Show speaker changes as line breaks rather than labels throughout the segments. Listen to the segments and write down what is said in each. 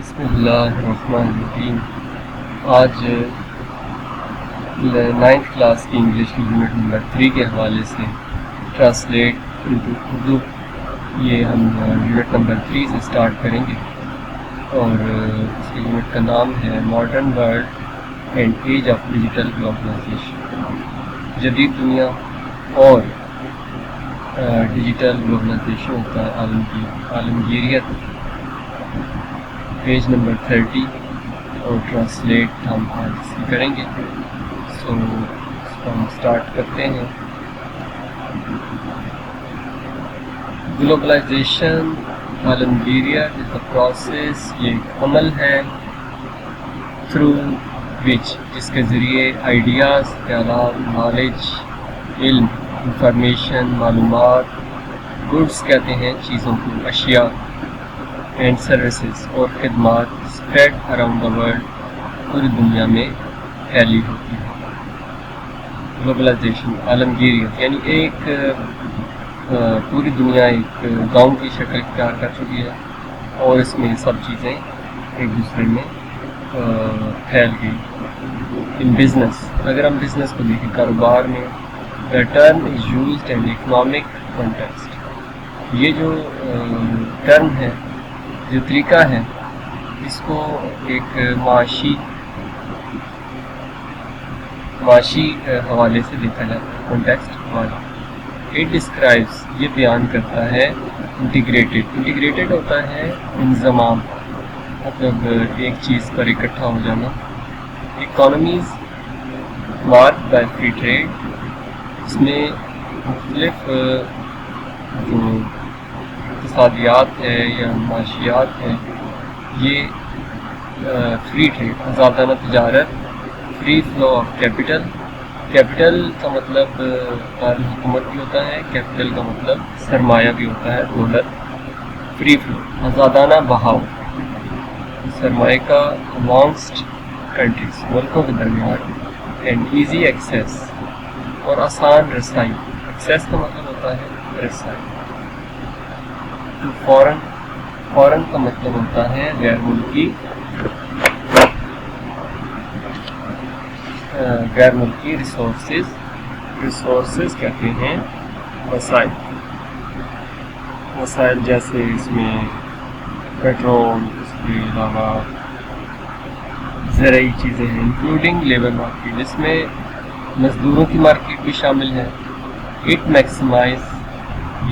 بسم اللہ الرحمن الرحیم۔ آج 9th کلاس کی انگلش کی یونٹ نمبر 3 کے حوالے سے ٹرانسلیٹ انٹو اردو، یہ ہم یونٹ نمبر 3 سے سٹارٹ کریں گے، اور اس کی یونٹ کا نام ہے modern world and age of digital globalization, جدید دنیا اور ڈیجیٹل گلوبلائزیشن کا عالمگیریت، پیج نمبر 30، اور ٹرانسلیٹ ہم آج سے کریں گے۔ سو اس کو ہم اسٹارٹ کرتے ہیں۔ گلوبلائزیشن، عالمگیریت از اے پروسیس، یہ ایک عمل ہے تھرو وچ، جس کے ذریعے آئیڈیاز، خیالات، نالج، علم، انفارمیشن، معلومات، گڈس کہتے ہیں چیزوں کو، اشیاء، اینڈ سروسز اور خدمات اسپریڈ اراؤنڈ دا ورلڈ، پوری دنیا میں پھیلی ہوتی ہے۔ گلوبلائزیشن، عالمگیریت، یعنی ایک پوری دنیا ایک گاؤں کی شکل اختیار کر چکی ہے اور اس میں سب چیزیں ایک دوسرے میں پھیل گئی۔ ان بزنس، اگر ہم بزنس کو دیکھیں، کاروبار میں، the term is used in economic context، یہ جو ٹرم ہے، جو طریقہ ہے، اس کو ایک معاشی حوالے سے دیکھا جاتا ہے، کانٹیکسٹ حوالہ۔ اٹ ڈسکرائبس، یہ بیان کرتا ہے انٹیگریٹڈ ہوتا ہے انضمام، مطلب ایک چیز پر اکٹھا ہو جانا۔ Economies marked by free trade, اس میں مختلف جو اقتصادیات ہے یا معاشیات ہے، یہ فری ٹریڈ، آزادانہ تجارت، free flow of capital, capital کا مطلب دارالحکومت بھی ہوتا ہے، کیپٹل کا مطلب سرمایہ بھی ہوتا ہے، دولت، فری فلو، آزادانہ بہاؤ سرمایہ کا امانگسٹ کنٹریز، ملکوں کے درمیان، اینڈ ایزی ایکسیس، اور آسان رسائی، ایکسیس کا مطلب ہوتا ہے رسائی، تو فورن کا مطلب ہوتا ہے غیر ملکی ریسورسز کہتے ہیں وسائل جیسے اس میں پیٹرول، اس کے علاوہ زرعی چیزیں ہیں، انکلوڈنگ لیبر مارکیٹ، جس میں مزدوروں کی مارکیٹ بھی شامل ہے۔ اٹ میکسیمائز،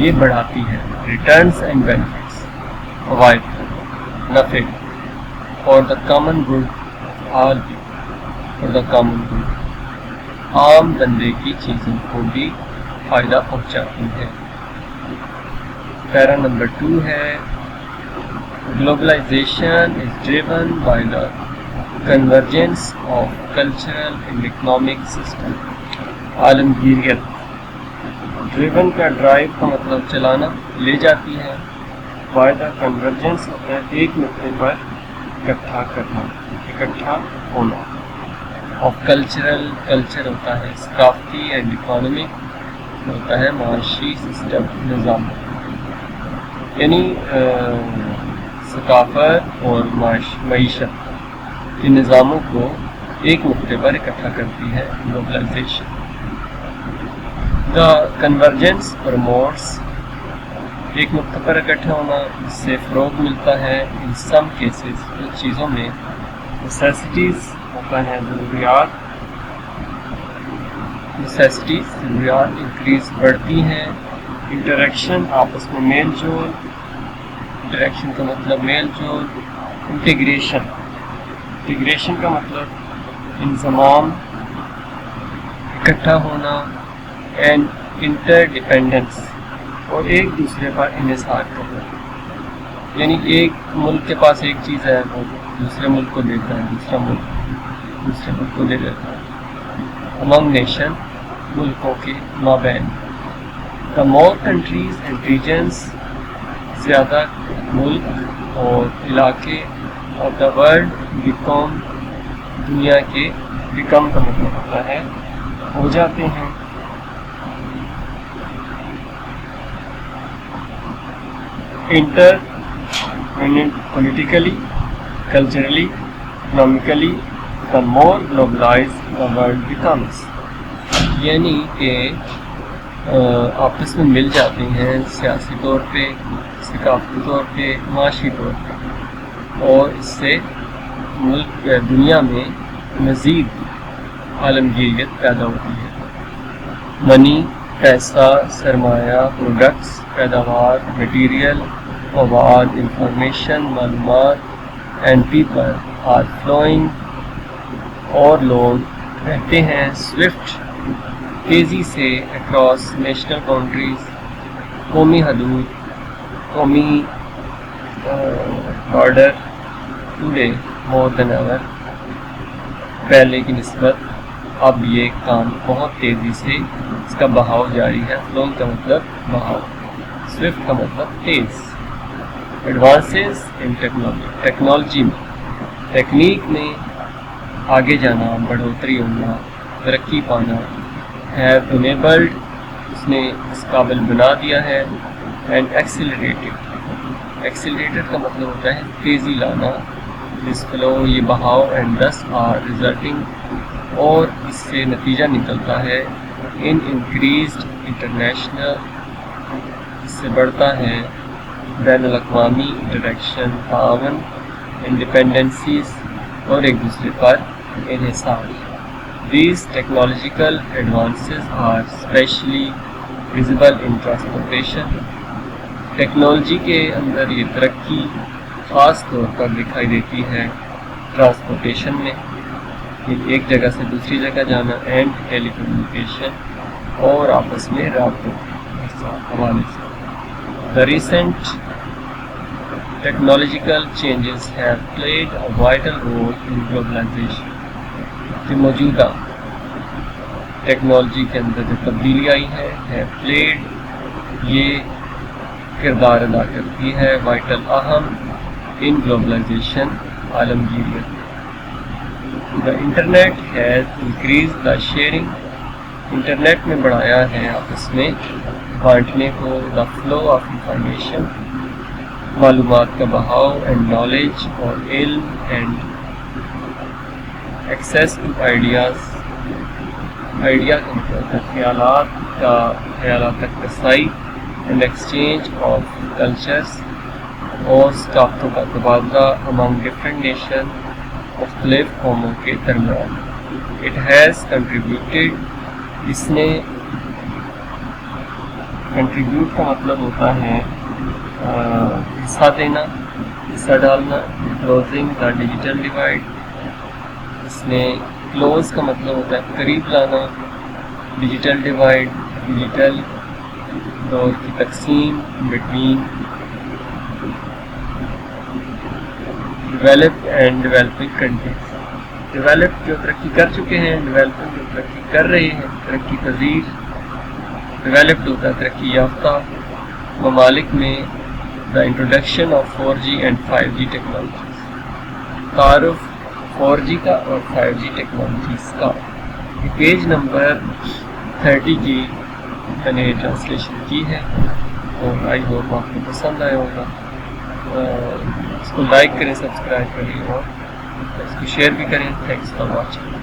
یہ بڑھاتی ہے، ریٹرنس اینڈ بینیفٹس، فوائد، نفع، اور دا کامن گڈ، اور دا کامن گڈ، عام بندے کی چیزوں کو بھی فائدہ پہنچاتی ہے۔ پیرا نمبر 2 ہے، globalisation is driven by the convergence of cultural and economic system. عالمگیریت، ڈریون کا ڈرائیو کا مطلب چلانا، لے جاتی ہے، بائی دا کنورجنس ہوتا ہے ایک نقطے پر اکٹھا کرنا، اکٹھا ہونا، آف کلچر ہوتا ہے ثقافتی، اینڈ اکانومک ہوتا ہے معاشی سسٹم، نظام، یعنی ثقافت اور معیشت کے نظاموں کو ایک نقطے پر اکٹھا کرتی ہے گلوبلائزیشن۔ دا کنورجنس پروموٹس، ایک نقطے پر اکٹھا ہونا، اس سے فروغ ملتا ہے، ان سم کیسز، کچھ چیزوں میں، نیسیسٹیز ہوتا ہے ضروریات انکریز، بڑھتی ہیں، انٹریکشن، آپس میں میل جول، انٹریکشن کا مطلب میل جول، انٹیگریشن کا مطلب انضمام، اکٹھا ہونا، اینڈ انٹر ڈیپینڈنس، اور ایک دوسرے پر انحصار کرنا، یعنی ایک ملک کے پاس ایک چیز ہے، وہ دوسرے ملک کو دیتا ہے، دوسرا ملک دوسرے ملک کو دے دیتا ہے۔ امنگ نیشن، ملکوں کے مابین۔ دا مور کنٹریز اینڈ ریجنس، زیادہ ملک اور علاقے، آف دا ورلڈ بیکم، دنیا کے، بیکم کا مطلب ہوتا ہے ہو جاتے ہیں، inter politically, culturally, economically, the more globalized the world becomes. یعنی کہ آپس میں مل جاتے ہیں سیاسی طور پہ، ثقافتی طور پہ، معاشی طور پہ، اور اس سے ملک دنیا میں مزید عالمگیریت پیدا ہوتی ہے. منی، پیسہ، سرمایہ، پروڈکٹس، پیداوار، مٹیریل، مواد، انفارمیشن، معلومات اینڈ پیپل آر فلوئنگ، اور لوگ رہتے ہیں سوئفٹ تیزی سے اکراس نیشنل باؤنڈریز، قومی حدود، قومی بارڈر. ٹوڈے مور دین ایور، پہلے کی نسبت اب یہ کام بہت تیزی سے اس کا بہاؤ جاری ہے. فلوئنگ کا مطلب بہاؤ، سوئفٹ کا مطلب تیز. ایڈوانسز ان ٹیکنالوجی میں، تکنیک میں آگے جانا، بڑھوتری ہونا، ترقی پانا. ہیو انیبلڈ، اس نے اس قابل بنا دیا ہے. اینڈ ایکسیلریٹڈ، ایکسیلریٹڈ کا مطلب ہوتا ہے تیزی لانا. دس فلو، یہ بہاؤ. اینڈ دس آر ریزلٹنگ، اور اس سے نتیجہ نکلتا ہے ان انکریزڈ انٹرنیشنل، اس سے بڑھتا ہے بین الاقوامی انٹریکشن، تعاون، انڈیپینڈنسیز، اور ایک دوسرے پر انحصار. These technological advances are especially visible in transportation. Technology کے اندر یہ ترقی خاص طور پر دکھائی دیتی ہے ٹرانسپورٹیشن میں، ایک جگہ سے دوسری جگہ جانا. اینڈ ٹیلی کمیونیکیشن، اور آپس میں رابطوں کے حوالے سے. The recent technological changes have played a vital role in globalization. کہ موجودہ ٹیکنالوجی کے اندر جو تبدیلی آئی ہے، have played، یہ کردار ادا کرتی ہے، وائٹل، اہم، ان گلوبلائزیشن، عالمگیریت. The internet has increased the sharing، internet نے بڑھایا ہے آپس میں بانٹنے کو. The flow of information، معلومات کا بہاؤ. اینڈ نالج، اور علم. And access to ideas, idea کا مطلب ہے خیالات تک رسائی. اینڈ ایکسچینج آف کلچرس، اور ثقافتوں کا تبادلہ امانگ ڈفرینٹ نیشن، مختلف قوموں کے درمیان. اٹ ہیز کنٹریبیوٹیڈ، اس نے، کنٹریبیوٹ کا مطلب ہوتا ہے حصہ دینا، حصہ ڈالنا. کلوزنگ دا ڈیجیٹل ڈیوائڈ، اس نے، کلوز کا مطلب ہوتا ہے قریب لانا. ڈیجیٹل ڈیوائڈ، ڈیجیٹل دور کی تقسیم. Between developed and developing countries, developed جو ترقی کر چکے ہیں، ڈیولپنگ جو ترقی کر رہے ہیں، ترقی پذیر. ڈیولپڈ ہوتا ہے ترقی یافتہ ممالک میں. The introduction of 4G and 5G technologies, تعارف 4G کا اور 5G ٹیکنالوجیز کا. پیج نمبر 30 کی میں نے ٹرانسلیشن کی ہے، اور آئی ہوپ آپ کو پسند آیا ہوگا. اس کو لائک کریں، سبسکرائب کریں، اور اس کو شیئر بھی کریں. Thanks for watching.